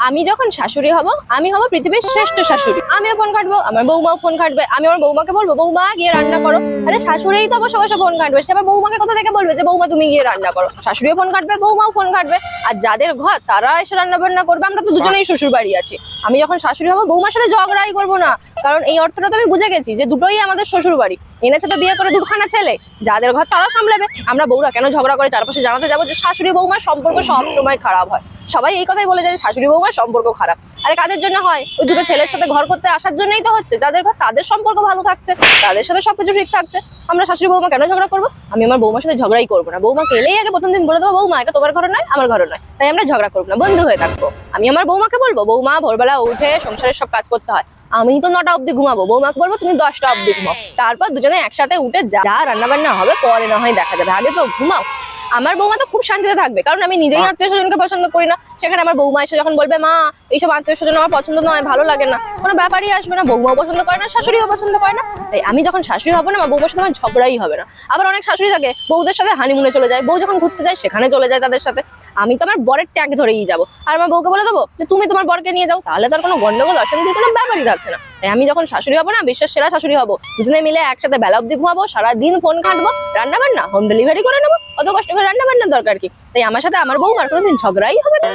আমি যখন শাশুড়ি হব, আমি হব পৃথিবীর শ্রেষ্ঠ শাশুড়ি। আমিও ফোন ঘাটবো, আমার বৌমাও ফোন ঘাটবে। আমি আমার বৌমাকে বলবো, বৌমা গিয়ে রান্না করো। আরে শাশুড়িই তো বসে বসে ফোন ঘাটবে, সে আবার বৌমাকে কোথা থেকে বলবে যে বৌমা তুমি গিয়ে রান্না করো? শাশুড়িও ফোন ঘাটবে, বৌমাও ফোন ঘাটবে। আর যাদের ঘর তারা এসে রান্না বান্না করবে। আমরা তো দুজনেই শ্বশুর বাড়ি আছি। আমি যখন শাশুড়ি হবো, বৌমার সাথে ঝগড়াই করবো না, কারণ এই অর্থটা তো আমি বুঝে গেছি যে দুটোই আমাদের শ্বশুর বাড়ি। এনেছে তো বিয়ে করে দুখানা ছেলে, যাদের ঘর তারা সামলাবে। আমরা বউরা কেন ঝগড়া করে চারপাশে জানাতে যাবো যে শাশুড়ি বৌমার সম্পর্ক সব সময় খারাপ হয়? সবাই এই কথাই বলে যায় যে শাশুড়ি বৌমার সম্পর্ক খারাপ। আরে কাদের জন্য হয়? ওই দুটো ছেলের সাথে ঘর করতে আসার জন্যই তো হচ্ছে। যাদের ঘর তাদের সম্পর্ক ভালো থাকছে, তাদের সাথে সবকিছু ঠিক থাকছে। আমরা শাশুড়ি বৌমা কেন ঝগড়া করবো? আমি আমার বৌমার সাথে ঝগড়াই করবো না। বৌমাকে এলেই আগে প্রথম দিন বলে দেবো, বৌমা এটা তোমার ঘর নয়, আমার ঘর নয়, তাই আমরা ঝগড়া করবো না, বন্ধু হয়ে থাকবো। আমি আমার বৌমাকে বলবো, বৌমা ভোরবেলা উঠে সংসারের সব কাজ করতে হয়, আমি তো 9টা অব্দি ঘুমাবো। বৌমাকে বলবো তুমি 10টা অব্দি ঘুমাও। তারপর দুজনে একসাথে উঠে যা রান্না বান্না হবে পরে না হয় দেখা যাবে, আগে তো ঘুমাও। আমার বৌমা তো খুব শান্তিতে থাকবে, কারণ আমি নিজেই আত্মীয় স্বজনকে পছন্দ করি না। সেখানে আমার বৌমা এসে যখন বলবে, মা এইসব আত্মীয় স্বজন আমার পছন্দ নয়, ভালো লাগে না, কোনো ব্যাপারই আসবে না। বৌমাও পছন্দ করে না, শাশুড়িও পছন্দ করে না। তাই আমি যখন শাশুড়ি হবো না, আমার বৌমার সাথে আমার ঝগড়াই হবে না। আবার অনেক শাশুড়ি থাকে বউদের সাথে হানিমুনে চলে যায়, বউ যখন ঘুরতে যায় সেখানে চলে যায় তাদের সাথে। আমি তো আমার বরের ট্যাগ ধরেই যাবো, আর আমার বউকে বলে দেবো যে তুমি তোমার বরকে নিয়ে যাও, তাহলে তার কোনো গন্ডগোল অশান্তির কোনো ব্যাপারই থাকছে না। তাই আমি যখন শাশুড়ি হবো না, বিশ্বের সেরা শাশুড়ি হবো। দুজনে মিলে একসাথে বেলা অব্দি ঘুমাবো, সারাদিন ফোন ঘাঁটবো, রান্না বান্না হোম ডেলিভারি করে নেবো। অত কষ্ট করে রান্না বান্নার দরকার কি? তাই আমার সাথে আমার বৌমার কোনোদিন ঝগড়াই হবে না।